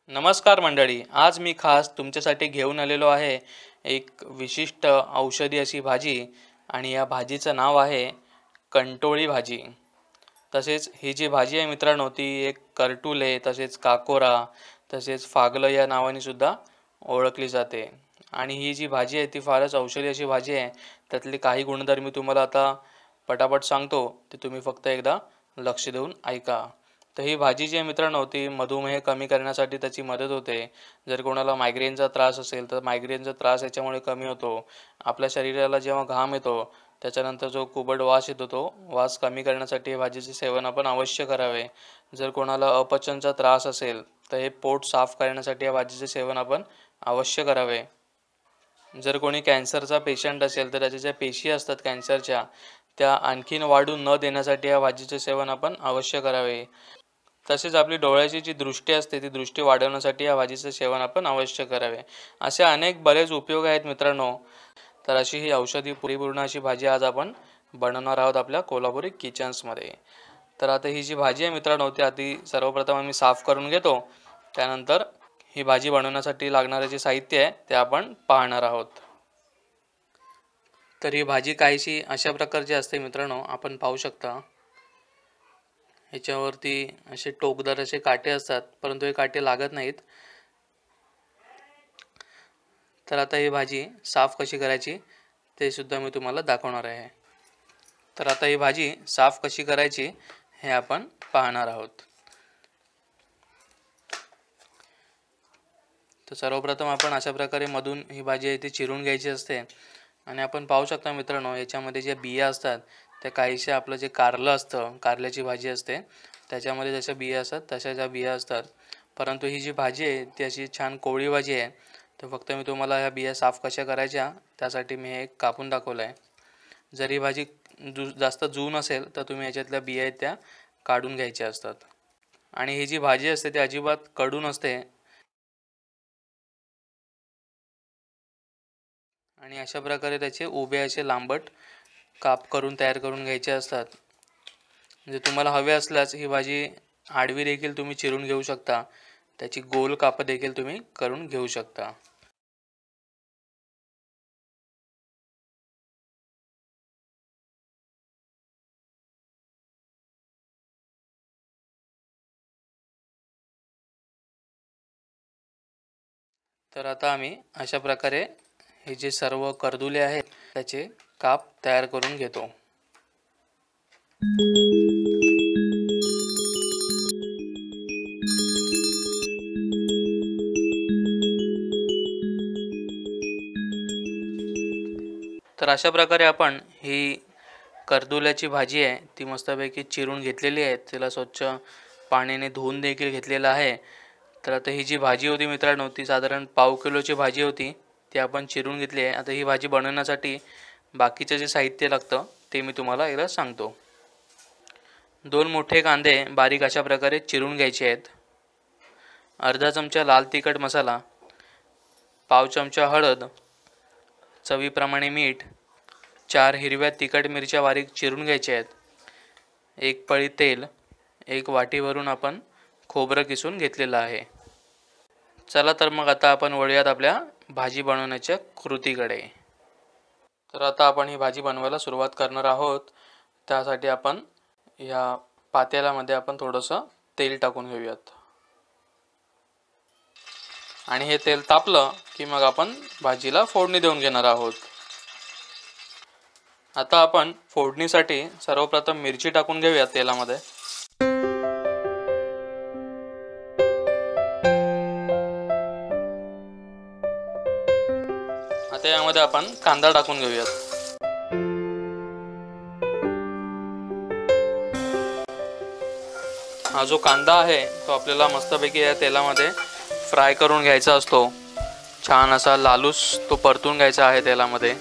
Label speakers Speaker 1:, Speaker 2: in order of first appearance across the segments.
Speaker 1: नमस्कार मंडळी, आज मी खास तुमच्यासाठी घेऊन आलेलो आहे एक विशिष्ट औषधी अशी भाजी आणि या भाजीचं नाव आहे कंटोळी भाजी। तसेच ही जी भाजी आहे मित्रांनो ती एक करटुले तसेच काकोरा तसेच फागलं या नावाने सुद्धा ओळखली जाते। आणि ही जी भाजी आहे ती फारच औषधी अशी भाजी आहे। त्यातले काही गुणधर्म मी तुम्हाला आता पटापट सांगतो, ते तुम्ही फक्त एकदा लक्ष देऊन ऐका। तर ही भाजी जी आहे मित्रांनो ती मधुमेह कमी करण्यासाठी त्याची मदत होते। जर कोणाला मायग्रेनचा त्रास असेल तर मायग्रेनचा त्रास याच्यामुळे कमी होतो। आपल्या शरीराला जेव्हा घाम येतो त्याच्यानंतर जो कुबट वास येतो तो वास कमी करण्यासाठी भाजीचे सेवन आपण अवश्य करावे। जर कोणाला अपचनचा त्रास असेल तर हे पोट साफ करण्यासाठी या भाजीचे सेवन आपण अवश्य करावे। जर कोणी कॅन्सरचा पेशंट असेल तर त्याच्या ज्या पेशी असतात कॅन्सरच्या त्या आणखीन वाढू न देण्यासाठी या भाजीचे सेवन आपण अवश्य करावे। तसेच आपली डोळ्याची जी दृष्टी असते ती दृष्टी वाढवण्यासाठी या भाजीचे सेवन आपण अवश्य करावे। असे अनेक बरेच उपयोग आहेत मित्रांनो। तर अशी ही औषधी परिपूर्ण अशी भाजी आज आपण बनवणार आहोत आपल्या कोल्हापुरी किचन्समध्ये। तर आता ही जी भाजी आहे मित्रांनो ती आधी सर्वप्रथम आम्ही साफ करून घेतो। त्यानंतर ही भाजी बनवण्यासाठी लागणारे जे साहित्य आहे ते आपण पाहणार आहोत। तर ही भाजी काहीशी अशा प्रकारची असते मित्रांनो, आपण पाहू शकता ह्याच्यावरती असे टोकदार असे काटे असतात, परंतु हे काटे लागत नाहीत। तर आता ही भाजी साफ कशी करायची ते सुद्धा मी तुम्हाला दाखवणार आहे। तर आता ही भाजी साफ कशी करायची हे आपण पाहणार आहोत। तर सर्वप्रथम आपण अशा प्रकारे मधून ही भाजी आहे ती चिरून घ्यायची असते। आणि आपण पाहू शकता मित्रांनो याच्यामध्ये जे बिया असतात त्या काहीशा आपलं जे कारलं असतं, कारल्याची भाजी असते त्याच्यामध्ये जशा बिया असतात तशा ज्या बिया असतात। परंतु ही जी भाजी आहे ती अशी छान कोवळी भाजी आहे। तर फक्त मी तुम्हाला ह्या बिया साफ कशा करायच्या त्यासाठी मी हे कापून दाखवलं आहे। जर ही भाजी जास्त जून असेल तर तुम्ही याच्यातल्या बिया आहेत त्या काढून घ्यायच्या असतात। आणि ही जी भाजी असते ती अजिबात कडू नसते। आणि अशा प्रकारे त्याचे उभे असे लांबट काप करून तयार करून घ्यायचे असतात। म्हणजे तुम्हाला हवे असल्यास ही भाजी आडवी देखील तुम्ही चिरून घेऊ शकता, त्याची गोल काप देखील तुम्ही करून घेऊ शकता। तर आता आम्ही अशा प्रकारे हे जे सर्व कर्दुले आहेत त्याचे काप तयार करून घेतो। तर अशा प्रकारे आपण ही कर्दुल्याची भाजी आहे ती मस्तपैकी चिरून घेतलेली आहे। तिला स्वच्छ पाण्याने धुवून देखील घेतलेलं आहे। तर आता ही जी भाजी होती मित्रांनो ती साधारण पाव किलोची भाजी होती, ती आपण चिरून घेतली आहे। आता ही भाजी बनवण्यासाठी बाकीचे जे साहित्य लागतं ते मी तुम्हाला एकदा सांगतो। 2 मोठे कांदे बारीक अशा प्रकारे चिरून घ्यायचे आहेत। अर्धा चमचा लाल तिखट मसाला, पाव चमचा हळद, चवीप्रमाणे मीठ, 4 हिरव्या तिखट मिरच्या बारीक चिरून घ्यायच्या आहेत, 1 पळी तेल, 1 वाटी भरून आपण खोबरं किसून घेतलेलं आहे। चला तर मग आता आपण वळूयात आपल्या भाजी बनवण्याच्या कृतीकडे। तर आता आपण ही भाजी बनवायला सुरुवात करणार आहोत। त्यासाठी आपण या पातेल्यामध्ये आपण थोडंसं तेल टाकून घेऊयात। आणि हे तेल तापलं की मग आपण भाजीला फोडणी देऊन घेणार आहोत। आता आपण फोडणीसाठी सर्वप्रथम मिरची टाकून घेऊयात तेलामध्ये। आता यामध्ये आपण कांदा टाकून घेऊयात। हा जो कांदा आहे तो आपल्याला मस्तपैकी या तेलामध्ये फ्राय करून घ्यायचा असतो। छान असा लालूस तो परतून घ्यायचा आहे तेलामध्ये।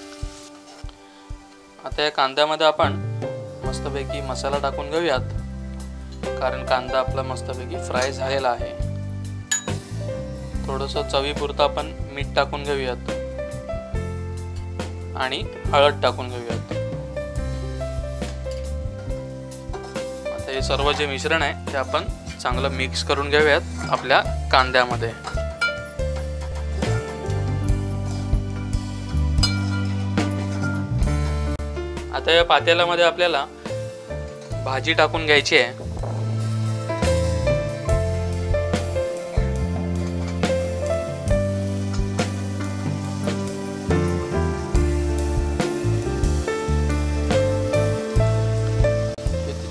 Speaker 1: आता या कांद्यामध्ये आपण मस्तपैकी मसाला टाकून घेऊयात, कारण कांदा आपला मस्तपैकी फ्राय झालेला आहे। थोडंसं चवीपुरतं आपण मीठ टाकून घेऊयात आणि हळद टाकून घेऊयात। आता हे सर्व जे मिश्रण आहे ते आपण चांगलं मिक्स करून घेऊयात आपल्या कांद्यामध्ये. आता या पातेल्यामध्ये आपल्याला भाजी टाकून घ्यायची आहे.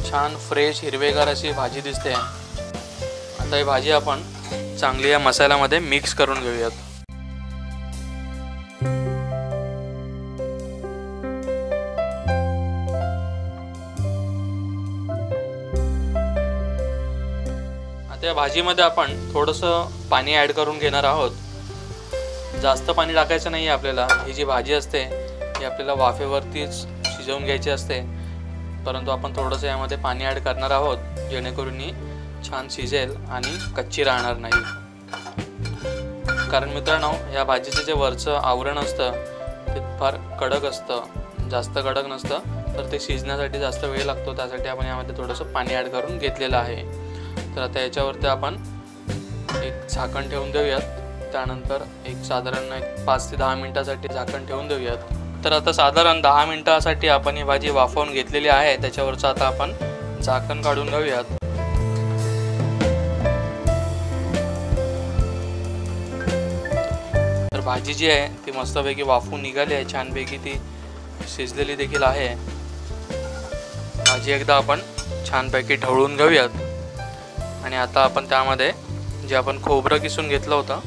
Speaker 1: छान फ्रेश हिरवेगार अशी भाजी दिसते. आता ही भाजी आपण चांगली या मसाल्यामध्ये मिक्स करून घेऊयात. आता या भाजीमध्ये आपण थोडंसं पाणी ॲड करून घेणार आहोत. जास्त पाणी टाकायचं नाही आहे आपल्याला. ही जी भाजी असते ही आपल्याला वाफेवरतीच शिजवून घ्यायची असते, परंतु आपण थोडंसं यामध्ये पाणी ॲड करणार आहोत जेणेकरून ही छान शिजेल आणि कच्ची राहणार नाही. कारण मित्रांनो, या भाजीचं जे वरचं आवरण असतं ते फार कडक असतं, जास्त कडक नसतं, तर ते शिजण्यासाठी जास्त वेळ लागतो. त्यासाठी आपण यामध्ये थोडंसं पाणी ॲड करून घेतलेलं आहे. तर आता याच्यावरती आपण एक झाकण ठेवून देऊयात. त्यानंतर साधारण 5 ते 10 मिनिटासाठी झाकण ठेवून देऊयात. तर आता साधारण 10 मिनिटासाठी आपण ही भाजी वाफवून घेतलेली आहे. त्याच्यावरचं आता आपण झाकण काढून घेऊयात. तर भाजी जी आहे ती मस्तपैकी वाफवून निघाली आहे, छानपैकी ती शिजलेली देखील आहे. भाजी एकदा आपण छानपैकी ढवळून घेऊयात. आणि आता आपण त्यामध्ये जे आपण खोबरं किसून घेतलं होतं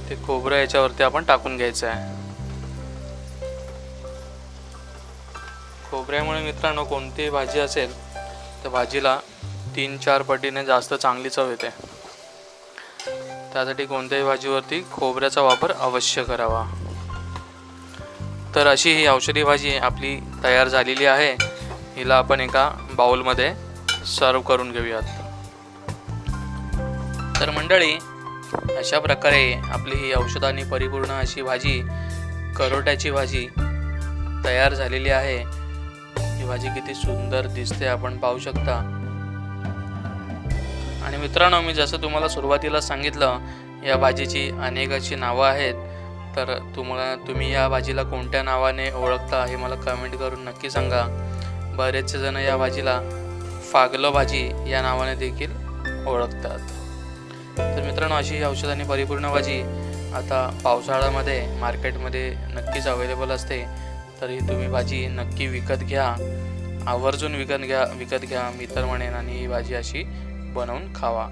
Speaker 1: ते खोबरं याच्यावरती आपण टाकून घ्यायचं आहे. खोबऱ्यामुळे मित्रांनो कोणतीही भाजी असेल तर भाजीला 3-4 पटीने जास्त चांगली चव येते. त्यासाठी कोणत्याही भाजीवरती खोबऱ्याचा वापर अवश्य करावा. तर अशी ही औषधी भाजी आपली तयार झालेली आहे. हिला आपण एका बाउलमध्ये सर्व करून घेऊयात. तर मंडळी, अशा प्रकारे आपली ही औषधांनी परिपूर्ण अशी भाजी, करोट्याची भाजी तयार झालेली आहे. ही भाजी किती सुंदर दिसते आपण पाहू शकता. आणि मित्रांनो, मी जसं तुम्हाला सुरुवातीला सांगितलं, या भाजीची अनेक अशी नावं आहेत. तर तुम्ही या भाजीला कोणत्या नावाने ओळखता हे मला कमेंट करून नक्की सांगा. बरेचसे जण या भाजीला फागलो भाजी या नावाने देखील ओळखतात. तर मित्रांनो, अशी ही औषधांनी परिपूर्ण भाजी आता पावसाळ्यामध्ये मार्केटमध्ये नक्कीच अवेलेबल असते. तर ही तुम्ही भाजी नक्की विकत घ्या, आवर्जून विकत घ्या मी तर म्हणेन. आणि ही भाजी अशी बनवून खावा.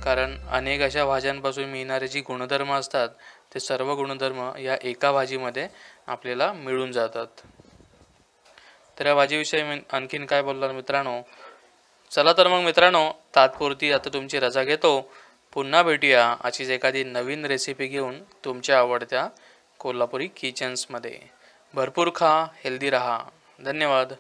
Speaker 1: कारण अनेक अशा भाज्यांपासून मिळणारे जी गुणधर्म असतात ते सर्व गुणधर्म या एका भाजीमध्ये आपल्याला मिळून जातात. तर या भाजीविषयी मी आणखीन काय बोलणार मित्रांनो. चला तर मग मित्रांनो, तात्पुरती आता तुमची रजा घेतो. पुन्हा भेटूया अशीच एखादी नवीन रेसिपी घेऊन तुमच्या आवडत्या कोल्हापुरी किचन्समध्ये. भरपूर खा, हेल्दी रहा. धन्यवाद.